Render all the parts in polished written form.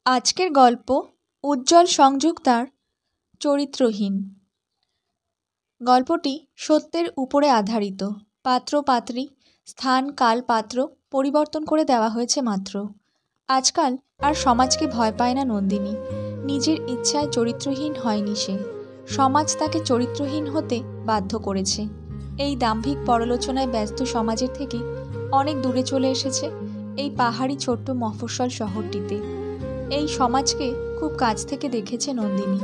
আজকের গল্প উজ্জ্বল সংযুক্তার চরিত্রহীন। গল্পটি সত্যের উপরে আধারিত। পাত্র পাত্রী, স্থান, কাল, পাত্র পরিবর্তন করে দেওয়া হয়েছে মাত্র। আজকাল আর সমাজকে ভয় পায় না নন্দিনী। নিজের ইচ্ছায় চরিত্রহীন হয়নি সে, সমাজ তাকে চরিত্রহীন হতে বাধ্য করেছে। এই দাম্ভিক পরলোচনায় ব্যস্ত সমাজের থেকে অনেক দূরে চলে এসেছে এই পাহাড়ি ছোট্ট মফস্বল শহরটিতে। এই সমাজকে খুব কাছ থেকে দেখেছে নন্দিনী।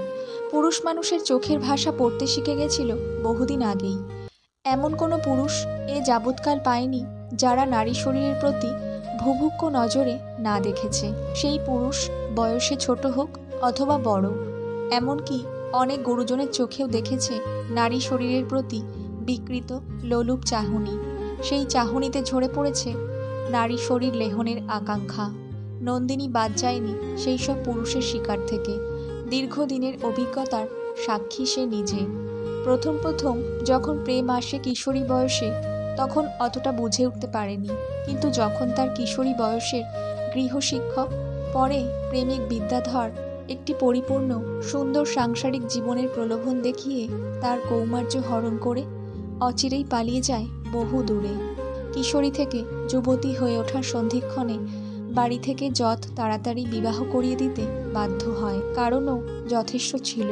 পুরুষ মানুষের চোখের ভাষা পড়তে শিখে গেছিল বহুদিন আগেই। এমন কোনো পুরুষ এ যাবৎকাল পায়নি যারা নারী শরীরের প্রতি ভুভুক্ষ নজরে না দেখেছে। সেই পুরুষ বয়সে ছোট হোক অথবা বড়, এমনকি অনেক গুরুজনের চোখেও দেখেছে নারী শরীরের প্রতি বিকৃত লোলুপ চাহনি। সেই চাহনিতে ঝরে পড়েছে নারী শরীর লেহনের আকাঙ্ক্ষা। নন্দিনী বাদ যায়নি সেই সব পুরুষের শিকার থেকে। দীর্ঘদিনের অভিজ্ঞতার সাক্ষী সে নিজে। প্রথম যখন প্রেম আসে কিশোরী বয়সে, তখন অতটা বুঝে উঠতে পারেনি। কিন্তু যখন তার কিশোরী বয়সের গৃহশিক্ষক, পরে প্রেমিক বিদ্যাধর একটি পরিপূর্ণ সুন্দর সাংসারিক জীবনের প্রলোভন দেখিয়ে তার কৌমার্য হরণ করে অচিরেই পালিয়ে যায় বহু দূরে। কিশোরী থেকে যুবতী হয়ে ওঠার সন্ধিক্ষণে বাড়ি থেকে যত তাড়াতাড়ি বিবাহ করিয়ে দিতে বাধ্য হয়। কারণও যথেষ্ট ছিল।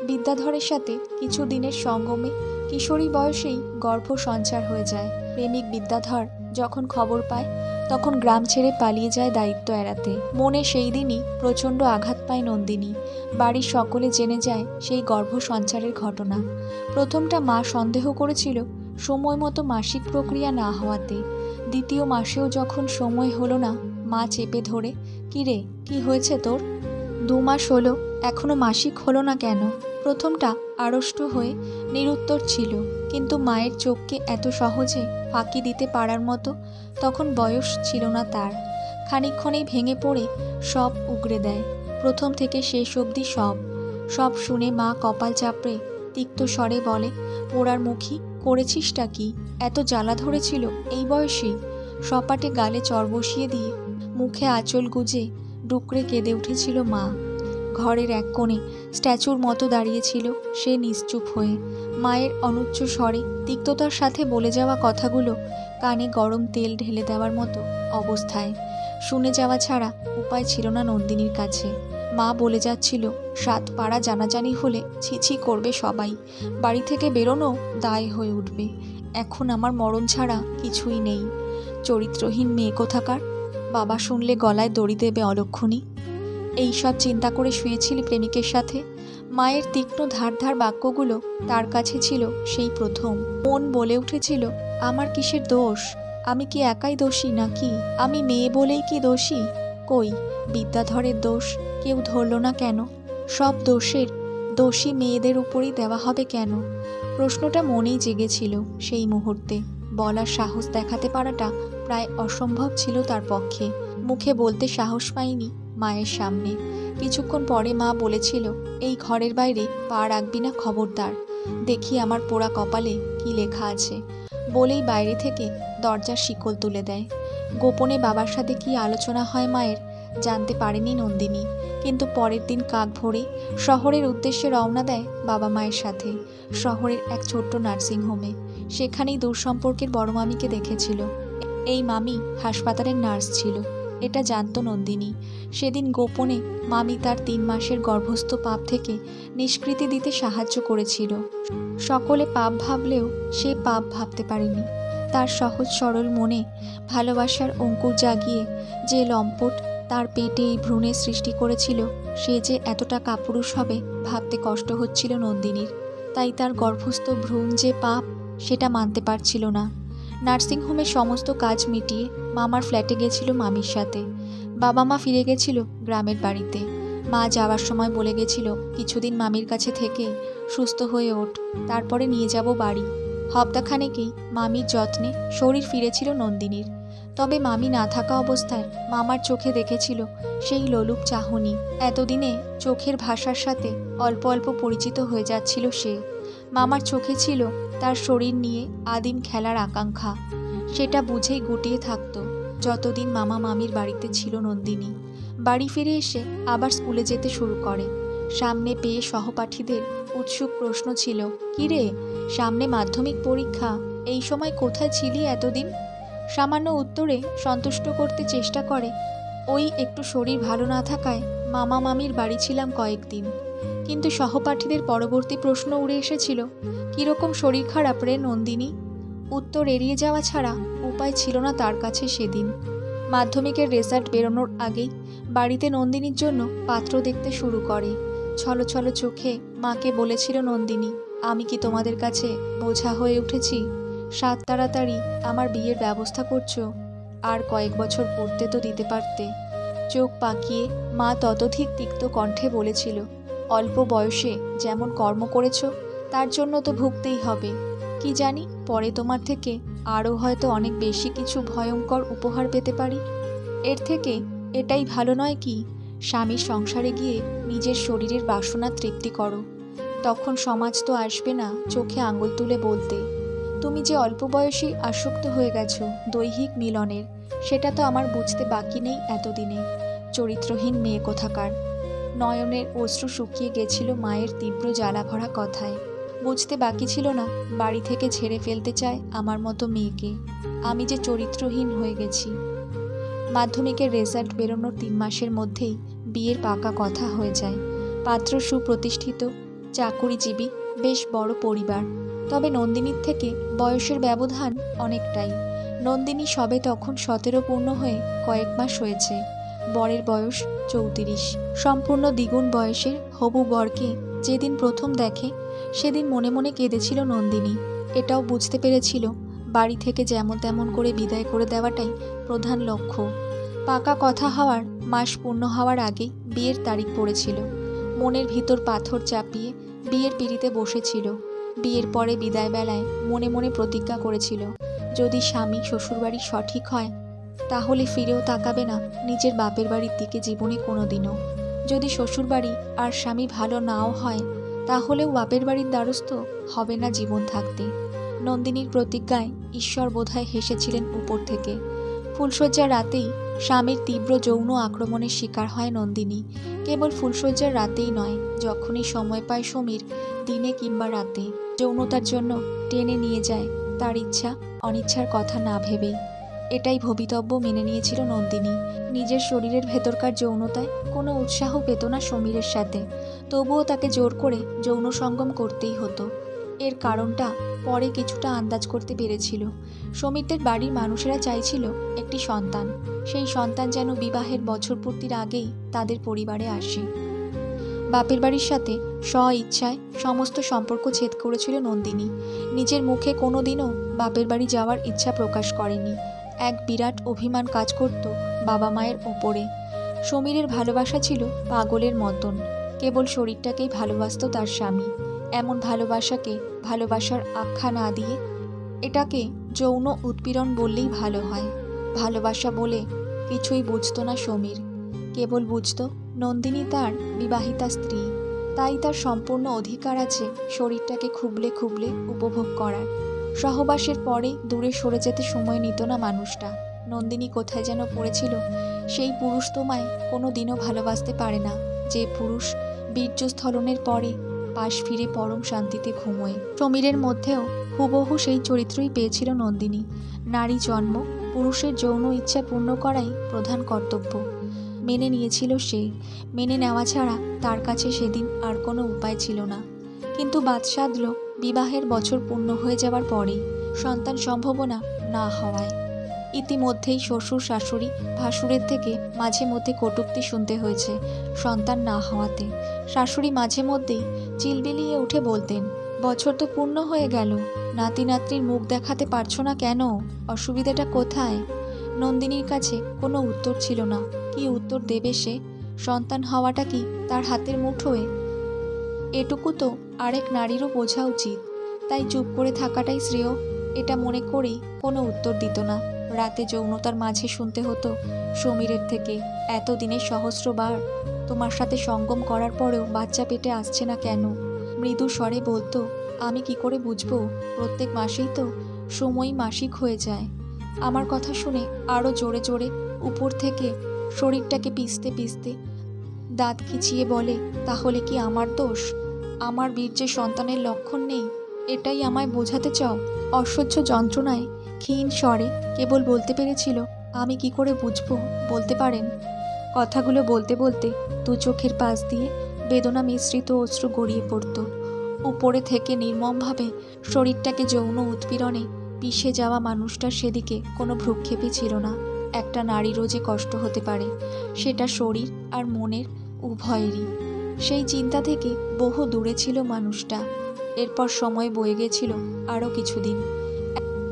বিদ্যাধরের সাথে কিছু দিনের সঙ্গমে কিশোরী বয়সেই গর্ভ সঞ্চার হয়ে যায়। প্রেমিক বিদ্যাধর যখন খবর পায়, তখন গ্রাম ছেড়ে পালিয়ে যায় দায়িত্ব এড়াতে। মনে সেই দিনই প্রচণ্ড আঘাত পায় নন্দিনী। বাড়ির সকলে জেনে যায় সেই গর্ভ সঞ্চারের ঘটনা। প্রথমটা মা সন্দেহ করেছিল সময় মতো মাসিক প্রক্রিয়া না হওয়াতে। দ্বিতীয় মাসেও যখন সময় হলো না, মা চেপে ধরে, "কি রে, কি হয়েছে তোর? 2 মাস হলো, এখনো মাসিক হলো না কেন?" প্রথমটা আড়ষ্ট হয়ে নিরুত্তর ছিল, কিন্তু মায়ের চোখকে এত সহজে ফাঁকি দিতে পারার মতো তখন বয়স ছিল না তার। খানিকক্ষণেই ভেঙে পড়ে সব উগরে দেয়, প্রথম থেকে শেষ অবধি সব শুনে মা কপাল চাপড়ে তিক্ত স্বরে বলে, "পোড়ার মুখী, করেছিসটা কি? এত জ্বালা ধরেছিল এই বয়সেই?" সপাটে গালে চর বসিয়ে দিয়ে মুখে আঁচল গুজে ডুকরে কেঁদে উঠেছিল মা। ঘরের এক কোণে স্ট্যাচুর মতো দাঁড়িয়েছিল সে নিশ্চুপ হয়ে। মায়ের অনুচ্চ স্বরে তিক্ততার সাথে বলে যাওয়া কথাগুলো কানে গরম তেল ঢেলে দেওয়ার মতো অবস্থায়। শুনে যাওয়া ছাড়া উপায় ছিল না নন্দিনীর কাছে। মা বলে যাচ্ছিল, 7 পাড়া জানাজানি হলে ছিছি করবে সবাই, বাড়ি থেকে বেরোনো দায় হয়ে উঠবে। এখন আমার মরণ ছাড়া কিছুই নেই। চরিত্রহীন মেয়ে কোথাকার, বাবা শুনলে গলায় দড়ি দেবে অলক্ষণী। এই সব চিন্তা করে শুয়েছিলি প্রেমিকের সাথে। মায়ের তীক্ষ্ণ ধার বাক্যগুলো তার কাছে ছিল সেই প্রথম। মন বলে উঠেছিল, আমার কিসের দোষ? আমি কি একাই দোষী নাকি? আমি মেয়ে বলেই কি দোষী? কই, বিদ্যাধরের দোষ কেউ ধরল না কেন? সব দোষী মেয়েদের উপরই দেওয়া হবে কেন? প্রশ্নটা মনেই জেগেছিল সেই মুহূর্তে। বলার সাহস দেখাতে পারাটা প্রায় অসম্ভব ছিল তার পক্ষে। মুখে বলতে সাহস পায়নি মায়ের সামনে। কিছুক্ষণ পরে মা বলেছিল, এই ঘরের বাইরে পা রাখবি না, খবরদার। দেখি আমার পোড়া কপালে কি লেখা আছে। বলেই বাইরে থেকে দরজার শিকল তুলে দেয়। গোপনে বাবার সাথে কি আলোচনা হয় মায়ের জানতে পারেনি নন্দিনী। কিন্তু পরের দিন কাক ভোরে শহরের উদ্দেশ্যে রওনা দেয় বাবা মায়ের সাথে, শহরের এক ছোট্ট নার্সিংহোমে। সেখানেই দূর সম্পর্কের বড় মামিকে দেখেছিল। এই মামি হাসপাতালের নার্স ছিল, এটা জানতো নন্দিনী। সেদিন গোপনে মামি তার 3 মাসের গর্ভস্থ পাপ থেকে নিষ্কৃতি দিতে সাহায্য করেছিল। সকলে পাপ ভাবলেও সে পাপ ভাবতে পারেনি। তার সহজ সরল মনে ভালোবাসার অঙ্কুর জাগিয়ে যে লম্পট তার পেটে এই ভ্রূণের সৃষ্টি করেছিল, সে যে এতটা কাপুরুষ হবে ভাবতে কষ্ট হচ্ছিল নন্দিনীর। তাই তার গর্ভস্থ ভ্রূণ যে পাপ, সেটা মানতে পারছিল না। নার্সিংহোমের সমস্ত কাজ মিটিয়ে মামার ফ্ল্যাটে গেছিল মামির সাথে। বাবা মা ফিরে গেছিল গ্রামের বাড়িতে। মা যাওয়ার সময় বলে গেছিল, কিছুদিন মামির কাছে থেকে সুস্থ হয়ে ওঠ, তারপরে নিয়ে যাব বাড়ি। হপ্তাখানেকেই মামির যত্নে শরীর ফিরেছিল নন্দিনীর। তবে মামি না থাকা অবস্থায় মামার চোখে দেখেছিল সেই লোলুপ চাহনি। এতদিনে চোখের ভাষার সাথে অল্প অল্প পরিচিত হয়ে যাচ্ছিল সে। মামার চোখে ছিল তার শরীর নিয়ে আদিম খেলার আকাঙ্ক্ষা। সেটা বুঝেই গুটিয়ে থাকত যতদিন মামা মামির বাড়িতে ছিল নন্দিনী। বাড়ি ফিরে এসে আবার স্কুলে যেতে শুরু করে। সামনে পেয়ে সহপাঠীদের উৎসুক প্রশ্ন ছিল, কিরে, সামনে মাধ্যমিক পরীক্ষা, এই সময় কোথায় ছিলি এতদিন? সামান্য উত্তরে সন্তুষ্ট করতে চেষ্টা করে, ওই একটু শরীর ভালো না থাকায় মামা মামির বাড়ি ছিলাম কয়েকদিন। কিন্তু সহপাঠীদের পরবর্তী প্রশ্ন উড়ে এসেছিল, কীরকম শরীর খারাপ রে নন্দিনী? উত্তর এড়িয়ে যাওয়া ছাড়া উপায় ছিল না তার কাছে সেদিন। মাধ্যমিকের রেজাল্ট বেরোনোর আগেই বাড়িতে নন্দিনীর জন্য পাত্র দেখতে শুরু করে। ছলো ছলো চোখে মাকে বলেছিল নন্দিনী, আমি কি তোমাদের কাছে বোঝা হয়ে উঠেছি? সাত তাড়াতাড়ি আমার বিয়ের ব্যবস্থা করছো, আর কয়েক বছর পড়তে তো দিতে পারতে। চোখ পাকিয়ে মা ততোধিক তিক্ত কণ্ঠে বলেছিল, অল্প বয়সে যেমন কর্ম করেছ তার জন্য তো ভুগতেই হবে। কি জানি পরে তোমার থেকে আরও হয়তো অনেক বেশি কিছু ভয়ঙ্কর উপহার পেতে পারি। এর থেকে এটাই ভালো নয় কি, স্বামীর সংসারে গিয়ে নিজের শরীরের বাসনা তৃপ্তি করো। তখন সমাজ তো আসবে না চোখে আঙুল তুলে বলতে, তুমি যে অল্প বয়সেই আসক্ত হয়ে গেছো দৈহিক মিলনের, সেটা তো আমার বুঝতে বাকি নেই এতদিনে। চরিত্রহীন মেয়ে কোথাকার। নয়নের অশ্রু শুকিয়ে গেছিল মায়ের তীব্র জ্বালাভরা কথায়। বুঝতে বাকি ছিল না বাড়ি থেকে ঝেড়ে ফেলতে চায় আমার মতো মেয়েকে। আমি যে চরিত্রহীন হয়ে গেছি। মাধ্যমিকের রেজাল্ট বেরোনোর 3 মাসের মধ্যেই বিয়ের পাকা কথা হয়ে যায়। পাত্র সুপ্রতিষ্ঠিত, চাকুরিজীবী, বেশ বড় পরিবার। তবে নন্দিনীর থেকে বয়সের ব্যবধান অনেকটাই। নন্দিনী সবে তখন 17 পূর্ণ হয়ে কয়েক মাস হয়েছে। বরের বয়স 34। সম্পূর্ণ দ্বিগুণ বয়সের হবু বরকে যেদিন প্রথম দেখে সেদিন মনে মনে কেঁদেছিল নন্দিনী। এটাও বুঝতে পেরেছিল বাড়ি থেকে যেমন তেমন করে বিদায় করে দেওয়াটাই প্রধান লক্ষ্য। পাকা কথা হওয়ার মাস পূর্ণ হওয়ার আগেই বিয়ের তারিখ পড়েছিল। মনের ভিতর পাথর চাপিয়ে বিয়ের পিঁড়িতে বসেছিল। বিয়ের পরে বিদায় বেলায় মনে মনে প্রতিজ্ঞা করেছিল, যদি স্বামী শ্বশুরবাড়ি সঠিক হয় তাহলে ফিরেও তাকাবে না নিজের বাপের বাড়ির দিকে জীবনে কোনোদিনও। যদি শ্বশুরবাড়ি আর স্বামী ভালো নাও হয় তাহলেও বাপের বাড়ির দ্বারস্থ হবে না জীবন থাকতে। নন্দিনীর প্রতিজ্ঞায় ঈশ্বর বোধহয় হেসেছিলেন উপর থেকে। ফুলশয্যার রাতেই স্বামীর তীব্র যৌন আক্রমণের শিকার হয় নন্দিনী। কেবল ফুলশয্যার রাতেই নয়, যখনই সময় পায় সমীর, দিনে কিংবা রাতে, যৌনতার জন্য টেনে নিয়ে যায় তার ইচ্ছা অনিচ্ছার কথা না ভেবেই। এটাই ভবিতব্য মেনে নিয়েছিল নন্দিনী। নিজের শরীরের ভেতরকার যৌনতায় কোনো উৎসাহ পেত না সমীরের সাথে, তবুও তাকে জোর করে যৌন সঙ্গম করতেই হতো। এর কারণটা পরে কিছুটা আন্দাজ করতে পেরেছিল। সমীরদের বাড়ির মানুষেরা চাইছিল একটি সন্তান। সেই সন্তান যেন বিবাহের বছর পূর্তির আগেই তাদের পরিবারে আসে। বাপের বাড়ির সাথে স্ব-ইচ্ছায় সমস্ত সম্পর্ক ছেদ করেছিল নন্দিনী। নিজের মুখে কোনো দিনও বাপের বাড়ি যাওয়ার ইচ্ছা প্রকাশ করেনি। এক বিরাট অভিমান কাজ করত বাবা মায়ের ওপরে। সমীরের ভালোবাসা ছিল পাগলের মতন। কেবল শরীরটাকেই ভালোবাসত তার স্বামী। এমন ভালোবাসাকে ভালোবাসার আখ্যা না দিয়ে এটাকে যৌন উৎপীড়ন বললেই ভালো হয়। ভালোবাসা বলে কিছুই বুঝত না সমীর। কেবল বুঝত নন্দিনী তার বিবাহিতা স্ত্রী, তাই তার সম্পূর্ণ অধিকার আছে শরীরটাকে খুবলে খুবলে উপভোগ করার। সহবাসের পরে দূরে সরে যেতে সময় নিত না মানুষটা। নন্দিনী কোথায় যেন পড়েছিল, সেই পুরুষ তোমায় কোনো দিনও ভালোবাসতে পারে না যে পুরুষ বীর্যস্খলনের পরে পাশ ফিরে পরম শান্তিতে ঘুমোয়। সমীরের মধ্যেও হুবহু সেই চরিত্রই পেয়েছিল নন্দিনী। নারী জন্ম, পুরুষের যৌন ইচ্ছা পূর্ণ করাই প্রধান কর্তব্য। মেনে নিয়েছিল সে। মেনে নেওয়া ছাড়া তার কাছে সেদিন আর কোনো উপায় ছিল না। কিন্তু বাদ সাধল বিবাহের বছর পূর্ণ হয়ে যাওয়ার পরেই, সন্তান সম্ভাবনা না হওয়ায়। ইতিমধ্যেই শ্বশুর শাশুড়ি ভাসুরের থেকে মাঝে মধ্যে কটূক্তি শুনতে হয়েছে সন্তান না হওয়াতে। শাশুড়ি মাঝে মধ্যেই চিলবিলিয়ে উঠে বলতেন, বছর তো পূর্ণ হয়ে গেল, নাতি নাতনির মুখ দেখাতে পারছো না কেন? অসুবিধাটা কোথায়? নন্দিনীর কাছে কোনো উত্তর ছিল না। কি উত্তর দেবে সে? সন্তান হওয়াটা কি তার হাতের মুঠোয়? এটুকু তো আরেক নারীরও বোঝা উচিত। তাই চুপ করে থাকাটাই শ্রেয়, এটা মনে করেই কোনো উত্তর দিত না। রাতে যৌনতার মাঝে শুনতে হতো সমীরের থেকে, এতদিনে সহস্রবার তোমার সাথে সঙ্গম করার পরেও বাচ্চা পেটে আসছে না কেন? মৃদু স্বরে বলতো, আমি কি করে বুঝবো? প্রত্যেক মাসেই তো সময় মাসিক হয়ে যায়। আমার কথা শুনে আরও জোরে জোরে উপর থেকে শরীরটাকে পিষতে পিষতে দাঁত খিচিয়ে বলে, তাহলে কি আমার দোষ? আমার বীর্যে সন্তানের লক্ষণ নেই, এটাই আমায় বোঝাতে চাও? অসহ্য যন্ত্রণায় ক্ষীণ স্বরে কেবল বলতে পেরেছিল, আমি কি করে বুঝবো, বলতে পারেন? কথাগুলো বলতে বলতে দু চোখের পাশ দিয়ে বেদনা মিশ্রিত অশ্রু গড়িয়ে পড়ত। উপরে থেকে নির্মমভাবে শরীরটাকে যৌন উৎপীড়নে পিষে যাওয়া মানুষটার সেদিকে কোনো ভ্রুক্ষেপই ছিল না। একটা নারীরও যে কষ্ট হতে পারে, সেটা শরীর আর মনের উভয়েরই। সেই চিন্তা থেকে বহু দূরে ছিল মানুষটা। এরপর সময় বয়ে গেছিল আরও কিছুদিন।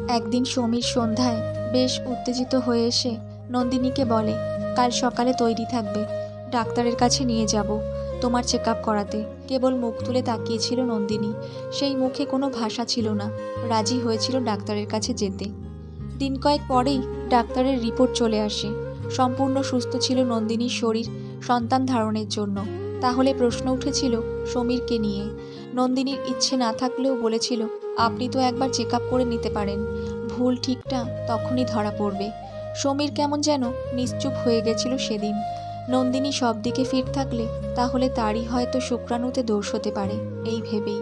একদিন সমীর সন্ধ্যায় বেশ উত্তেজিত হয়ে এসে নন্দিনীকে বলে, কাল সকালে তৈরি থাকবে, ডাক্তারের কাছে নিয়ে যাব তোমার চেক আপ করাতে। কেবল মুখ তুলে তাকিয়েছিল নন্দিনী। সেই মুখে কোনো ভাষা ছিল না। রাজি হয়েছিল ডাক্তারের কাছে যেতে। দিন কয়েক পরেই ডাক্তারের রিপোর্ট চলে আসে। সম্পূর্ণ সুস্থ ছিল নন্দিনীর শরীর সন্তান ধারণের জন্য। তাহলে প্রশ্ন উঠেছিল সমীরকে নিয়ে। নন্দিনীর ইচ্ছে না থাকলেও বলেছিল, আপনি তো একবার চেক আপ করে নিতে পারেন, ভুল ঠিকটা তখনই ধরা পড়বে। সমীর কেমন যেন নিশ্চুপ হয়ে গেছিল সেদিন। নন্দিনী সব দিকে ফিট থাকলে তাহলে তারই হয়তো শুক্রাণুতে দোষ হতে পারে, এই ভেবেই।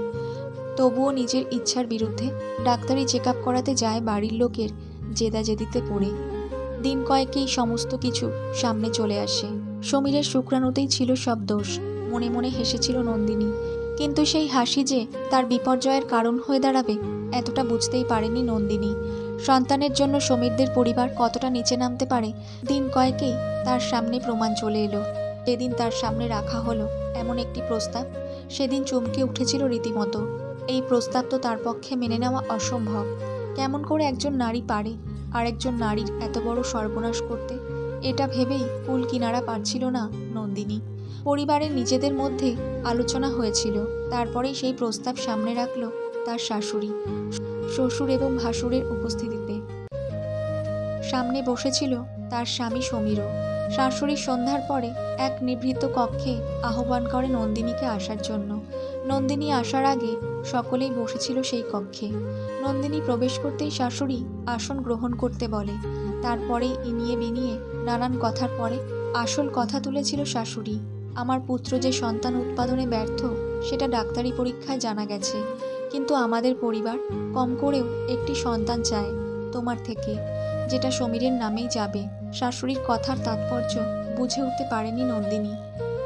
তবুও নিজের ইচ্ছার বিরুদ্ধে ডাক্তারি চেক আপ করাতে যায় বাড়ির লোকের জেদাজেদিতে পড়ে। দিন কয়েকেই সমস্ত কিছু সামনে চলে আসে। সমীরের শুক্রাণুতেই ছিল সব দোষ। মনে মনে হেসেছিল নন্দিনী। কিন্তু সেই হাসি যে তার বিপর্যয়ের কারণ হয়ে দাঁড়াবে, এতটা বুঝতেই পারেনি নন্দিনী। সন্তানের জন্য সমীরদের পরিবার কতটা নিচে নামতে পারে, দিন কয়েকেই তার সামনে প্রমাণ চলে এলো। যেদিন তার সামনে রাখা হলো এমন একটি প্রস্তাব, সেদিন চমকে উঠেছিল রীতিমতো। এই প্রস্তাব তো তার পক্ষে মেনে নেওয়া অসম্ভব। কেমন করে একজন নারী পারে আরেকজন নারীর এত বড় সর্বনাশ করতে? এটা ভেবেই কুল কিনারা পারছিল না নন্দিনী। পরিবারের নিজেদের মধ্যে আলোচনা হয়েছিল। তারপরেই সেই প্রস্তাব সামনে রাখল তার শাশুড়ি, শ্বশুর এবং ভাসুরের উপস্থিতিতে। সামনে বসেছিল তার স্বামী সমীরও। শাশুড়ি সন্ধ্যার পরে এক নিভৃত কক্ষে আহ্বান করে নন্দিনীকে আসার জন্য। নন্দিনী আসার আগে সকলেই বসেছিল সেই কক্ষে। নন্দিনী প্রবেশ করতেই শাশুড়ি আসন গ্রহণ করতে বলে। তারপরেই ইনিয়ে বিনিয়ে নানান কথার পরে আসল কথা তুলেছিল শাশুড়ি। আমার পুত্র যে সন্তান উৎপাদনে ব্যর্থ, সেটা ডাক্তারি পরীক্ষায় জানা গেছে। কিন্তু আমাদের পরিবার কম করেও একটি সন্তান চায় তোমার থেকে, যেটা সমীরের নামেই যাবে। শাশুড়ির কথার তাৎপর্য বুঝে উঠতে পারেনি নন্দিনী,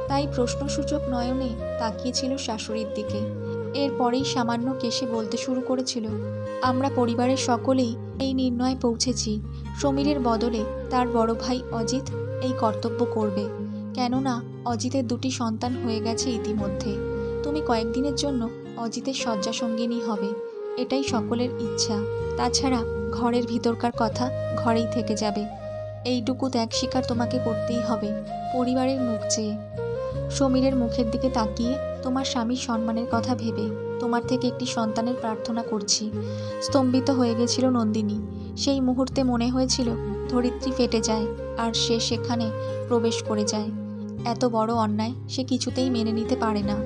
তাই প্রশ্নসূচক নয়নে তাকিয়েছিল শাশুড়ির দিকে। এরপরেই সামান্য কেশে বলতে শুরু করেছিল, আমরা পরিবারের সকলেই এই নির্ণয়ে পৌঁছেছি, সমীরের বদলে তার বড় ভাই অজিত এই কর্তব্য করবে। কেননা অজিতের দুটি সন্তান হয়ে গেছে ইতিমধ্যে। তুমি কয়েকদিনের জন্য অজিতের শয্যাসঙ্গিনী হবে, এটাই সকলের ইচ্ছা। তাছাড়া ঘরের ভিতরকার কথা ঘরেই থেকে যাবে। এইটুকু ত্যাগ স্বীকার তোমাকে করতেই হবে পরিবারের মুখ চেয়ে। সমীরের মুখের দিকে তাকিয়ে তোমার স্বামীর সম্মানের কথা ভেবে তোমার থেকে একটি সন্তানের প্রার্থনা করছি। স্তম্ভিত হয়ে গেছিল নন্দিনী। সেই মুহূর্তে মনে হয়েছিল ধরিত্রী ফেটে যায় আর সে সেখানে প্রবেশ করে যায়। এত বড় অন্যায় সে কিছুতেই মেনে নিতে পারে না।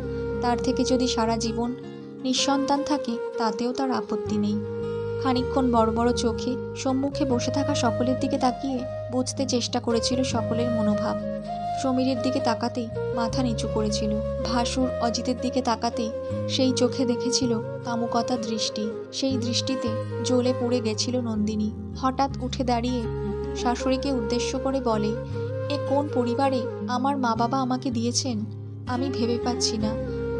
তার থেকে যদি সারা জীবন নিঃসন্তান থাকে তাতেও তার আপত্তি নেই। খানিকক্ষণ বড় বড় চোখে সম্মুখে বসে থাকা সকলের দিকে তাকিয়ে বুঝতে চেষ্টা করেছিল সকলের মনোভাব। সমীরের দিকে তাকাতেই মাথা নিচু করেছিল। ভাসুর অজিতের দিকে তাকাতেই সেই চোখে দেখেছিল কামুকতা দৃষ্টি। সেই দৃষ্টিতে জ্বলে পুড়ে গেছিল নন্দিনী। হঠাৎ উঠে দাঁড়িয়ে শাশুড়িকে উদ্দেশ্য করে বলে, এ কোন পরিবারে আমার মা বাবা আমাকে দিয়েছেন, আমি ভেবে পাচ্ছি না।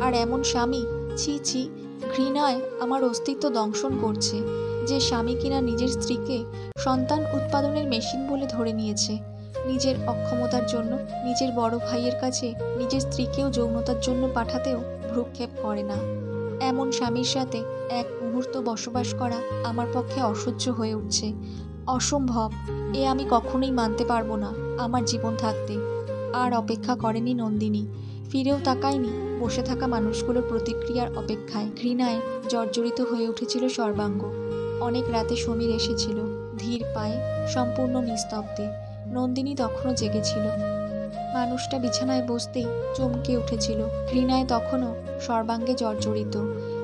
আর এমন স্বামী, ছি ছি, ঘৃণায় আমার অস্তিত্ব দংশন করছে। যে স্বামী কিনা নিজের স্ত্রীকে সন্তান উৎপাদনের মেশিন বলে ধরে নিয়েছে, নিজের অক্ষমতার জন্য নিজের বড় ভাইয়ের কাছে নিজের স্ত্রীকেও যৌনতার জন্য পাঠাতেও ভ্রুক্ষেপ করে না। এমন স্বামীর সাথে এক মুহূর্ত বসবাস করা আমার পক্ষে অসহ্য হয়ে উঠছে। অসম্ভব, এ আমি কখনোই মানতে পারবো না আমার জীবন থাকতে। আর অপেক্ষা করেনি নন্দিনী। ফিরেও তাকায়নি বসে থাকা মানুষগুলোর প্রতিক্রিয়ার অপেক্ষায়। ঘৃণায় জর্জরিত হয়ে উঠেছিল সর্বাঙ্গ। অনেক রাতে সমীর এসেছিল, ধীর পায়ে, সম্পূর্ণ নিস্তব্ধে। নন্দিনী তখনও জেগেছিল। মানুষটা বিছানায় বসতেই চমকে উঠেছিল। ঘৃণায় তখনও সর্বাঙ্গে জর্জরিত।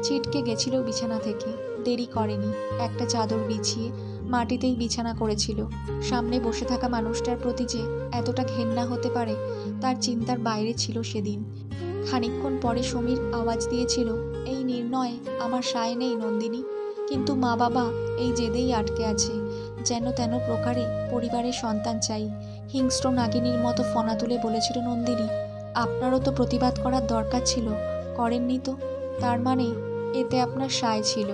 ছিটকে গেছিল বিছানা থেকে। দেরি করেনি, একটা চাদর বিছিয়ে মাটিতেই বিছানা করেছিল। সামনে বসে থাকা মানুষটার প্রতি যে এতটা ঘেন্না হতে পারে তার চিন্তার বাইরে ছিল সেদিন। খানিকক্ষণ পরে সমীর আওয়াজ দিয়েছিল, এই নির্ণয়ে আমার সায় নেই নন্দিনী, কিন্তু মা বাবা এই জেদেই আটকে আছে। যেন তেন প্রকারে পরিবারের সন্তান চাই। হিংস্র নাগিনীর মতো ফনা তুলে বলেছিল নন্দিনী, আপনারও তো প্রতিবাদ করার দরকার ছিল, করেননি তো? তার মানে এতে আপনার সায় ছিল?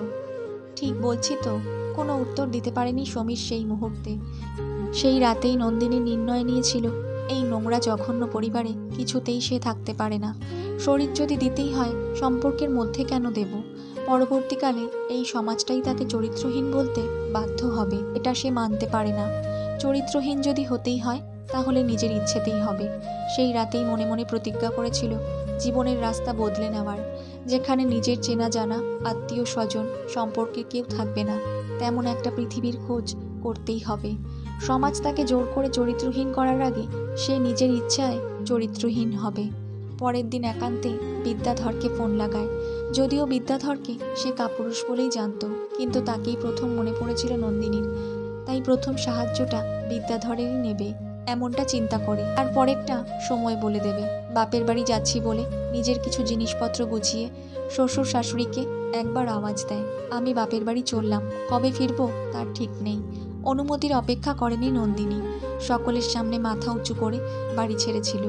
ঠিক বলছি তো? কোনো উত্তর দিতে পারেনি সমীর সেই মুহূর্তে। সেই রাতেই নন্দিনী নির্ণয় নিয়েছিল, এই নোংরা জঘন্য পরিবারে কিছুতেই সে থাকতে পারে না। শরীর যদি দিতেই হয় সম্পর্কের মধ্যে কেন দেব? পরবর্তীকালে এই সমাজটাই তাকে চরিত্রহীন বলতে বাধ্য হবে, এটা সে মানতে পারে না। চরিত্রহীন যদি হতেই হয় তাহলে নিজের ইচ্ছেতেই হবে। সেই রাতেই মনে মনে প্রতিজ্ঞা করেছিল জীবনের রাস্তা বদলে নেওয়ার। যেখানে নিজের চেনা জানা আত্মীয় স্বজন সম্পর্কে কেউ থাকবে না, তেমন একটা পৃথিবীর খোঁজ করতেই হবে। সমাজ তাকে জোর করে চরিত্রহীন করার আগে সে নিজের ইচ্ছায় চরিত্রহীন হবে। পরের দিন একান্তে বিদ্যাধরকে ফোন লাগায়। যদিও বিদ্যাধরকে সে কাপুরুষ বলেই জানত, কিন্তু তাকেই প্রথম মনে পড়েছিল নন্দিনীর। তাই প্রথম সাহায্যটা বিদ্যাধরেরই নেবে এমনটা চিন্তা করে, আর পরেরটা সময় বলে দেবে। বাপের বাড়ি যাচ্ছি বলে নিজের কিছু জিনিসপত্র গুছিয়ে শ্বশুর শাশুড়িকে একবার আওয়াজ দেয়, আমি বাপের বাড়ি চললাম, কবে ফিরবো তার ঠিক নেই। অনুমতির অপেক্ষা করেনি নন্দিনী, সকলের সামনে মাথা উঁচু করে বাড়ি ছেড়েছিল।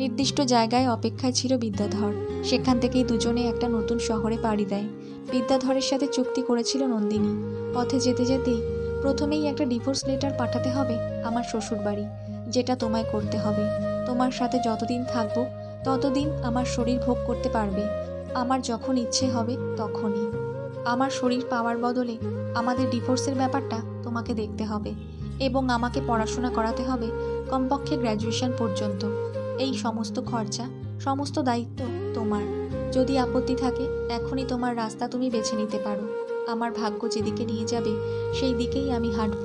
নির্দিষ্ট জায়গায় অপেক্ষায় ছিল বিদ্যাধর। সেখান থেকেই দুজনে একটা নতুন শহরে পাড়ি দেয়। বিদ্যাধরের সাথে চুক্তি করেছিল নন্দিনী, পথে যেতে যেতেই প্রথমেই একটা ডিভোর্স লেটার পাঠাতে হবে আমার শ্বশুর বাড়ি, যেটা তোমায় করতে হবে। তোমার সাথে যতদিন থাকবো ততদিন আমার শরীর ভোগ করতে পারবে, আমার যখন ইচ্ছে হবে তখনই। আমার শরীর পাওয়ার বদলে আমাদের ডিভোর্সের ব্যাপারটা তোমাকে দেখতে হবে, এবং আমাকে পড়াশোনা করাতে হবে কমপক্ষে গ্র্যাজুয়েশন পর্যন্ত। এই সমস্ত খরচা, সমস্ত দায়িত্ব তোমার। যদি আপত্তি থাকে এখনই তোমার রাস্তা তুমি বেছে নিতে পারো। আমার ভাগ্য যেদিকে নিয়ে যাবে সেই দিকেই আমি হাঁটব।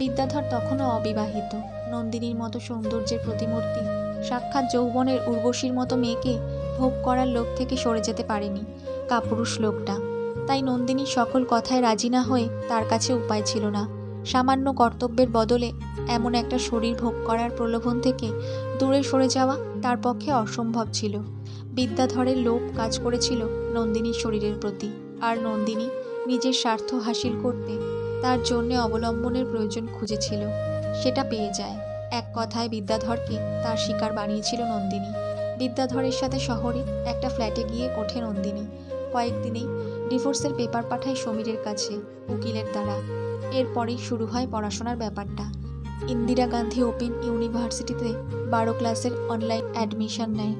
বিদ্যাধর তখনও অবিবাহিত। নন্দিনীর মতো সৌন্দর্যের প্রতিমূর্তি, সাক্ষাৎ যৌবনের উর্বশীর মতো মেয়েকে ভোগ করার লোক থেকে সরে যেতে পারেনি কাপুরুষ লোকটা। তাই নন্দিনীর সকল কথায় রাজি না হয়ে তার কাছে উপায় ছিল না। সামান্য কর্তব্যের বদলে এমন একটা শরীর ভোগ করার প্রলোভন থেকে দূরে সরে যাওয়া তার পক্ষে অসম্ভব ছিল। বিদ্যাধরের লোভ কাজ করেছিল নন্দিনীর শরীরের প্রতি, আর নন্দিনী নিজের স্বার্থ হাসিল করতে তার জন্যে অবলম্বনের প্রয়োজন খুঁজেছিল। সেটা পেয়ে যায়। এক কথায় বিদ্যাধরকে তার শিকার বানিয়েছিল নন্দিনী। বিদ্যাধরের সাথে শহরে একটা ফ্ল্যাটে গিয়ে ওঠে নন্দিনী। কয়েকদিনেই ডিভোর্সের পেপার পাঠায় সমীরের কাছে উকিলের দ্বারা। এরপরেই শুরু হয় পড়াশোনার ব্যাপারটা। ইন্দিরা গান্ধী ওপেন ইউনিভার্সিটিতে 12 ক্লাসের অনলাইন অ্যাডমিশন নেয়।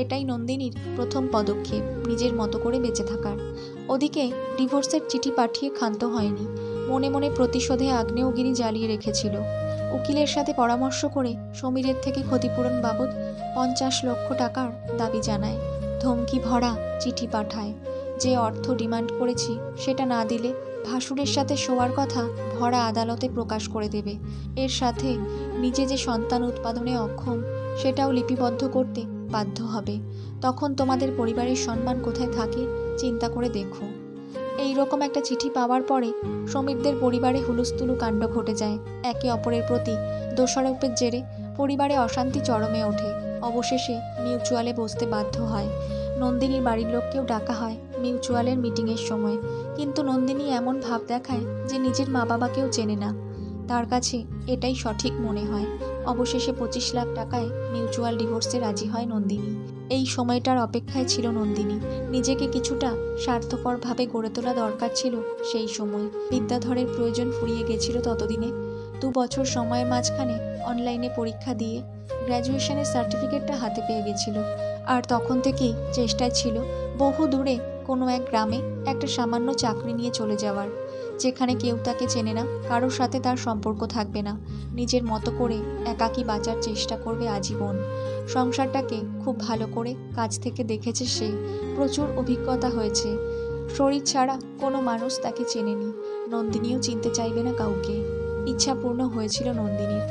এটাই নন্দিনীর প্রথম পদক্ষেপ নিজের মতো করে বেঁচে থাকার। ওদিকে ডিভোর্সের চিঠি পাঠিয়ে ক্ষান্ত হয়নি, মনে মনে প্রতিশোধে আগ্নেয়গিরি জ্বালিয়ে রেখেছিল। উকিলের সাথে পরামর্শ করে সমীরের থেকে ক্ষতিপূরণ বাবদ 50 লক্ষ টাকার দাবি জানায়। ধমকি ভরা চিঠি পাঠায়, যে অর্থ ডিমান্ড করেছি সেটা না দিলে ভাসুরের সাথে শোয়ার কথা ভরা আদালতে প্রকাশ করে দেবে। এর সাথে নিজে যে সন্তান উৎপাদনে অক্ষম সেটাও লিপিবদ্ধ করতে বাধ্য হবে। তখন তোমাদের পরিবারের সম্মান কোথায় থাকে চিন্তা করে দেখো। এই রকম একটা চিঠি পাওয়ার পরে সমীরদের পরিবারে হুলুস্থুলু কাণ্ড ঘটে যায়। একে অপরের প্রতি দোষারোপের জেরে পরিবারে অশান্তি চরমে ওঠে। অবশেষে মিউচুয়ালে বসতে বাধ্য হয়। নন্দিনীর বাড়ির লোককেও ডাকা হয় মিউচুয়ালের মিটিংয়ের সময়, কিন্তু নন্দিনী এমন ভাব দেখায় যে নিজের মা বাবাকেও চেনে না। তার কাছে এটাই সঠিক মনে হয়। অবশেষে 25 লাখ টাকায় মিউচুয়াল ডিভোর্সে রাজি হয় নন্দিনী। এই সময়টার অপেক্ষায় ছিল নন্দিনী। নিজেকে কিছুটা স্বার্থপরভাবে গড়ে তোলা দরকার ছিল সেই সময়। বিদ্যাধরের প্রয়োজন ফুরিয়ে গেছিল ততদিনে। 2 বছর সময়ের মাঝখানে অনলাইনে পরীক্ষা দিয়ে গ্র্যাজুয়েশনের সার্টিফিকেটটা হাতে পেয়ে গেছিল। আর তখন থেকেই চেষ্টায় ছিল বহু দূরে কোনো এক গ্রামে একটা সামান্য চাকরি নিয়ে চলে যাওয়ার, যেখানে কেউ তাকে চেনে না, কারোর সাথে তার সম্পর্ক থাকবে না। নিজের মতো করে একাকী বাঁচার চেষ্টা করবে আজীবন। সংসারটাকে খুব ভালো করে কাছ থেকে দেখেছে সে, প্রচুর অভিজ্ঞতা হয়েছে। শরীর ছাড়া কোনো মানুষ তাকে চেনেনি, নন্দিনীও চিনতে চাইবে না কাউকে। ইচ্ছা পূর্ণ হয়েছিল নন্দিনীর।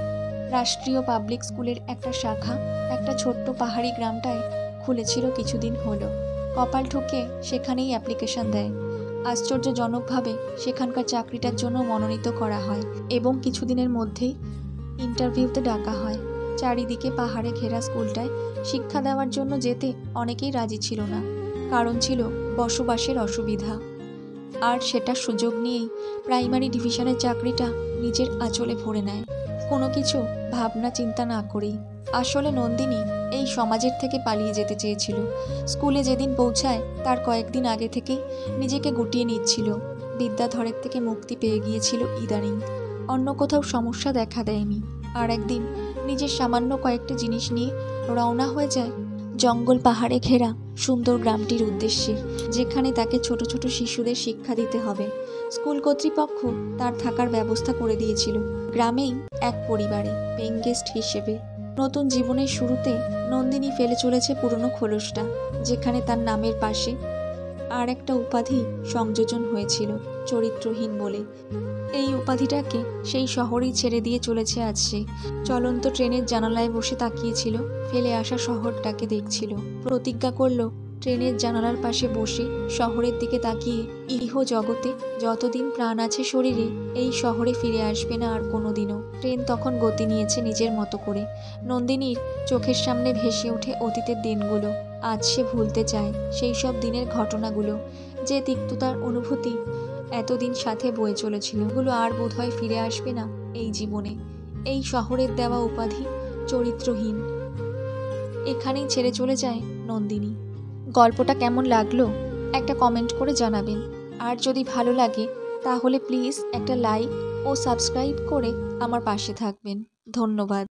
রাষ্ট্রীয় পাবলিক স্কুলের একটা শাখা একটা ছোট্ট পাহাড়ি গ্রামটায় খুলেছিল কিছুদিন হলো। কপাল ঠুকে সেখানেই অ্যাপ্লিকেশন দেয়। আশ্চর্যজনকভাবে সেখানকার চাকরিটার জন্য মনোনীত করা হয় এবং কিছুদিনের মধ্যেই ইন্টারভিউতে ডাকা হয়। চারিদিকে পাহাড়ে ঘেরা স্কুলটায় শিক্ষা দেওয়ার জন্য যেতে অনেকেই রাজি ছিল না, কারণ ছিল বসবাসের অসুবিধা। আর সেটার সুযোগ নিয়েই প্রাইমারি ডিভিশনের চাকরিটা নিজের আঁচলে ভরে নেয়, কোনো কিছু ভাবনা চিন্তা না করেই। আসলে নন্দিনী এই সমাজের থেকে পালিয়ে যেতে চেয়েছিল। স্কুলে যেদিন পৌঁছায় তার কয়েকদিন আগে থেকেই নিজেকে গুটিয়ে নিচ্ছিল। বিদ্যাধরের থেকে মুক্তি পেয়ে গিয়েছিল ইদানিং, অন্য কোথাও সমস্যা দেখা দেয়নি। আর একদিন নিজের সামান্য কয়েকটি জিনিস নিয়ে রওনা হয়ে যায় জঙ্গল পাহাড়ে ঘেরা সুন্দর গ্রামটির উদ্দেশ্যে, যেখানে তাকে ছোট ছোট শিশুদের শিক্ষা দিতে হবে। স্কুল কর্তৃপক্ষ তার থাকার ব্যবস্থা করে দিয়েছিল গ্রামেই এক পরিবারে পেইং গেস্ট হিসেবে। নতুন জীবনের শুরুতে নন্দিনী ফেলে চলেছে পুরনো খোলসটা, যেখানে তার নামের পাশে আর একটা উপাধি সংযোজন হয়েছিল, চরিত্রহীন বলে। এই উপাধিটাকে সেই শহরেই ছেড়ে দিয়ে চলেছে আজ সে। চলন্ত ট্রেনের জানালায় বসে তাকিয়েছিল, ফেলে আসা শহরটাকে দেখছিল। প্রতিজ্ঞা করল ট্রেনের জানালার পাশে বসে শহরের দিকে তাকিয়ে ইহ জগতে যতদিন প্রাণ আছে শরীরে এই শহরে ফিরে আসবে না আর কোনোদিনও। ট্রেন তখন গতি নিয়েছে নিজের মতো করে। নন্দিনীর চোখের সামনে ভেসে ওঠে অতীতের দিনগুলো। আজ সে ভুলতে চায় সেই সব দিনের ঘটনাগুলো, যে তিক্ততার অনুভূতি এতদিন সাথে বয়ে চলেছিল। এগুলো আর বোধহয় ফিরে আসবে না এই জীবনে। এই শহরের দেওয়া উপাধি চরিত্রহীন এখানেই ছেড়ে চলে যায় নন্দিনী। গল্পটা কেমন লাগলো একটা কমেন্ট করে জানাবেন। আর যদি ভালো লাগে তাহলে প্লিজ একটা লাইক ও সাবস্ক্রাইব করে আমার পাশে থাকবেন। ধন্যবাদ।